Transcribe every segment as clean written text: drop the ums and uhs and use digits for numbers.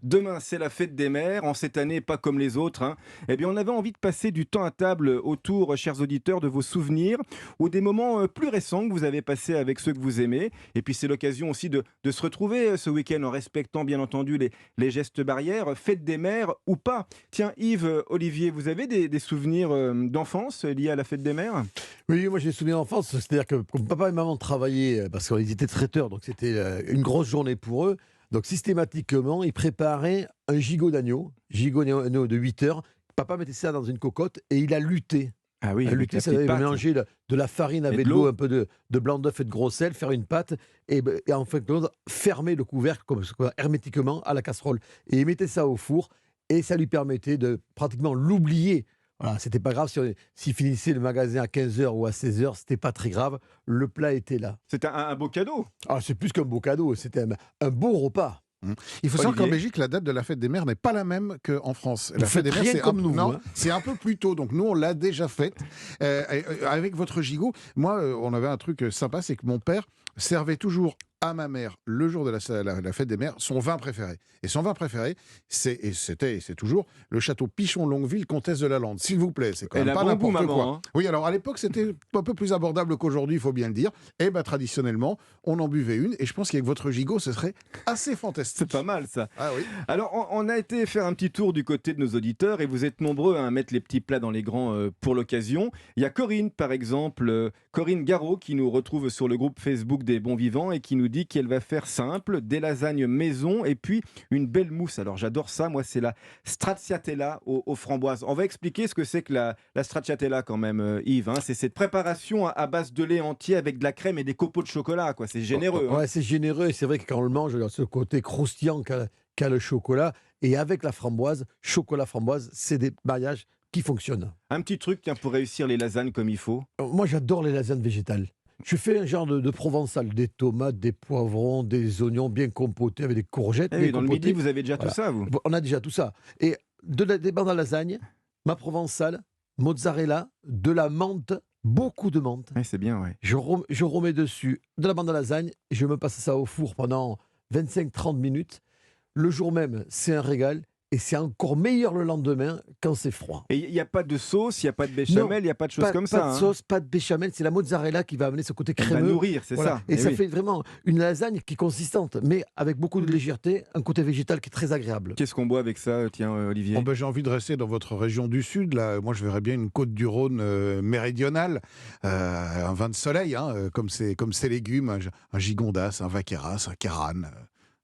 Demain, c'est la fête des mères. En cette année, pas comme les autres, hein. Eh bien, on avait envie de passer du temps à table autour, chers auditeurs, de vos souvenirs ou des moments plus récents que vous avez passés avec ceux que vous aimez. Et puis, c'est l'occasion aussi de se retrouver ce week-end en respectant, bien entendu, les gestes barrières, fête des mères ou pas. Tiens, Yves, Olivier, vous avez des souvenirs d'enfance liés à la fête des mères? Oui, moi j'ai des souvenirs d'enfance, c'est-à-dire que comme papa et maman travaillaient, parce qu'ils étaient traiteurs, donc c'était une grosse journée pour eux, donc systématiquement, ils préparaient un gigot d'agneau de 8 heures. Papa mettait ça dans une cocotte et il a lutté. Ah oui, À avec lutter, la ça petite avait pâte mélangé de la farine et avec de de l'eau, l'eau. un peu de blanc d'œuf et de gros sel, faire une pâte et en fait, fermer le couvercle hermétiquement à la casserole. Et il mettait ça au four et ça lui permettait de pratiquement l'oublier. Voilà, c'était pas grave s'il finissait le magasin à 15 heures ou à 16 heures, c'était pas très grave. Le plat était là. C'est un beau cadeau, Ah, c'est plus qu'un beau cadeau, c'était un beau repas. Mmh. Il faut savoir qu'en Olivier. Belgique, la date de la fête des mères n'est pas la même qu'en France. Vous La fête faites des mères, rien comme nous, non, hein. c'est un peu plus tôt. Donc nous, on l'a déjà faite avec votre gigot. Moi, on avait un truc sympa, c'est que mon père servait toujours à ma mère le jour de la fête des mères son vin préféré. Et son vin préféré, c'est toujours le château Pichon Longueville, comtesse de la Lande. S'il vous plaît, c'est quand Elle même a pas bon goût, n'importe quoi. maman, hein. Oui, alors à l'époque, c'était un peu plus abordable qu'aujourd'hui, il faut bien le dire. Et traditionnellement, on en buvait une. Et je pense qu'avec votre gigot, ce serait assez fantastique. C'est pas mal ça. Ah oui. Alors, on a été faire un petit tour du côté de nos auditeurs et vous êtes nombreux à mettre les petits plats dans les grands pour l'occasion. Il y a Corinne, par exemple, Corinne Garot, qui nous retrouve sur le groupe Facebook des Bons Vivants et qui nous dit qu'elle va faire simple, des lasagnes maison et puis une belle mousse. Alors, j'adore ça, moi, c'est la stracciatella aux framboises. On va expliquer ce que c'est que la stracciatella quand même, Yves, hein. C'est cette préparation à base de lait entier avec de la crème et des copeaux de chocolat, quoi. C'est généreux, hein. Ouais, c'est généreux et c'est vrai que quand on le mange, il y a ce côté croustillant qu'a le chocolat. Et avec la framboise, chocolat-framboise, c'est des mariages qui fonctionnent. Un petit truc, tiens, pour réussir les lasagnes comme il faut. Moi, j'adore les lasagnes végétales. Je fais un genre de provençal, des tomates, des poivrons, des oignons bien compotés avec des courgettes Eh bien oui, dans le midi, compotées. vous avez déjà tout Voilà. ça, vous. On a déjà tout ça. Et des bandes à lasagne, ma provençale, mozzarella, de la menthe, beaucoup de menthe. Ouais, c'est bien, ouais. Je remets dessus de la bande à lasagne et je me passe ça au four pendant 25-30 minutes. Le jour même, c'est un régal et c'est encore meilleur le lendemain quand c'est froid. Et il n'y a pas de sauce, il n'y a pas de Non, béchamel, il n'y a pas de choses comme pas ça, de hein. sauce, pas de béchamel, c'est la mozzarella qui va amener ce côté Elle va crémeux. nourrir, c'est Voilà. ça. Et Eh ça oui. fait vraiment une lasagne qui est consistante, mais avec beaucoup de légèreté, un côté végétal qui est très agréable. Qu'est-ce qu'on boit avec ça, tiens, Olivier? J'ai envie de rester dans votre région du Sud. Là, moi, je verrais bien une côte du Rhône méridionale, un vin de soleil, hein, comme ces légumes, un gigondas, un vaqueras, un caran,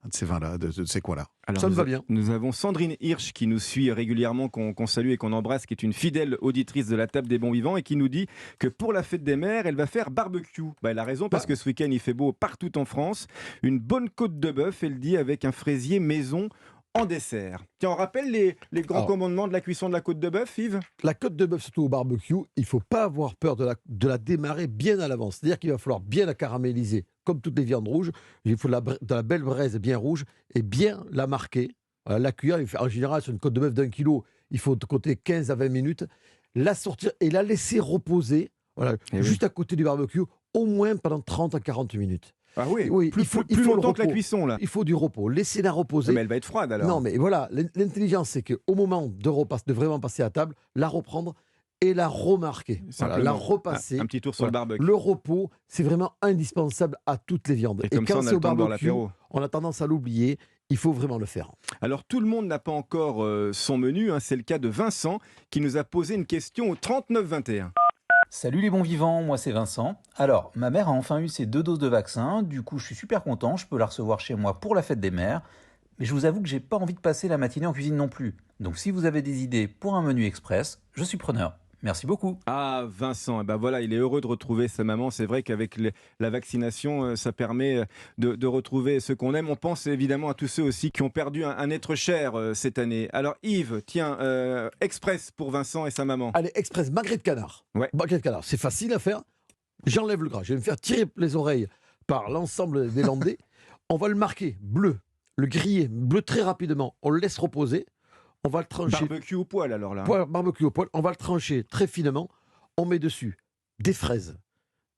un de ces vins-là, de ces coins-là. Alors, Ça me va bien. nous avons Sandrine Hirsch qui nous suit régulièrement, qu'on salue et qu'on embrasse, qui est une fidèle auditrice de la table des bons vivants et qui nous dit que pour la fête des mères, elle va faire barbecue. Bah, elle a raison parce que ce week-end, il fait beau partout en France. Une bonne côte de bœuf, elle dit, avec un fraisier maison en dessert. Tiens, on rappelle les grands Alors, commandements de la cuisson de la côte de bœuf, Yves? la côte de bœuf, surtout au barbecue, il ne faut pas avoir peur de la démarrer bien à l'avance. C'est-à-dire qu'il va falloir bien la caraméliser, comme toutes les viandes rouges. Il faut de la belle braise bien rouge et bien la marquer. Voilà, la cuire, en général, sur une côte de bœuf d'1 kilo, il faut compter 15 à 20 minutes. La sortir et la laisser reposer, voilà, Eh oui. juste à côté du barbecue, au moins pendant 30 à 40 minutes. Ah oui, Oui, plus, il faut plus le longtemps que la repos. cuisson, là. Il faut du repos. Laissez-la reposer. Mais elle va être froide, alors. Non, mais voilà, l'intelligence, c'est qu'au moment de vraiment passer à table, la reprendre et la remarquer. Voilà, la Simplement. repasser. Un petit tour sur le Voilà. barbecue. Le repos, c'est vraiment indispensable à toutes les viandes. Et comme ça, quand on a c'est le au temps de boire barbecue, l'apéro. on a tendance à l'oublier. Il faut vraiment le faire. Alors tout le monde n'a pas encore son menu, hein. C'est le cas de Vincent qui nous a posé une question au 39-21. Salut les bons vivants, moi c'est Vincent. Alors, ma mère a enfin eu ses 2 doses de vaccin, du coup je suis super content, je peux la recevoir chez moi pour la fête des mères. Mais je vous avoue que j'ai pas envie de passer la matinée en cuisine non plus. Donc si vous avez des idées pour un menu express, je suis preneur. Merci beaucoup. Ah Vincent, eh ben voilà, il est heureux de retrouver sa maman. C'est vrai qu'avec la vaccination, ça permet de retrouver ce qu'on aime. On pense évidemment à tous ceux aussi qui ont perdu un être cher cette année. Alors Yves, tiens, express pour Vincent et sa maman. Allez, express, magret de canard. Ouais. Magret de canard, c'est facile à faire. J'enlève le gras. Je vais me faire tirer les oreilles par l'ensemble des landais. On va le marquer bleu, le griller bleu très rapidement. On le laisse reposer. On va le trancher. Barbecue au poil alors là. Barbecue au poil. On va le trancher très finement. On met dessus des fraises,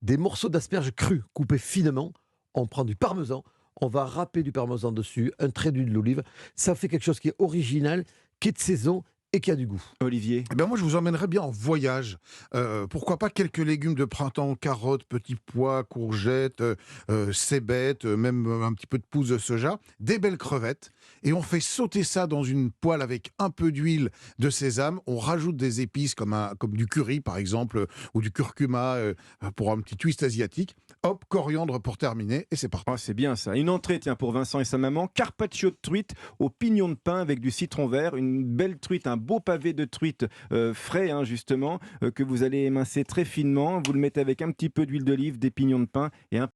des morceaux d'asperges crues coupés finement. On prend du parmesan. on va râper du parmesan dessus, un trait d'huile d'olive. Ça fait quelque chose qui est original, qui est de saison et qui a du goût. Olivier? Eh ben moi, je vous emmènerais bien en voyage. Pourquoi pas quelques légumes de printemps, carottes, petits pois, courgettes, cébettes, même un petit peu de pousses de soja, des belles crevettes. Et on fait sauter ça dans une poêle avec un peu d'huile de sésame. On rajoute des épices comme du curry, par exemple, ou du curcuma pour un petit twist asiatique. Hop, coriandre pour terminer, et c'est parti. Oh, c'est bien ça. Une entrée, tiens, pour Vincent et sa maman. Carpaccio de truite au pignon de pain avec du citron vert. Une belle truite, un beau pavé de truite frais, hein, justement, que vous allez émincer très finement. Vous le mettez avec un petit peu d'huile d'olive, des pignons de pain et un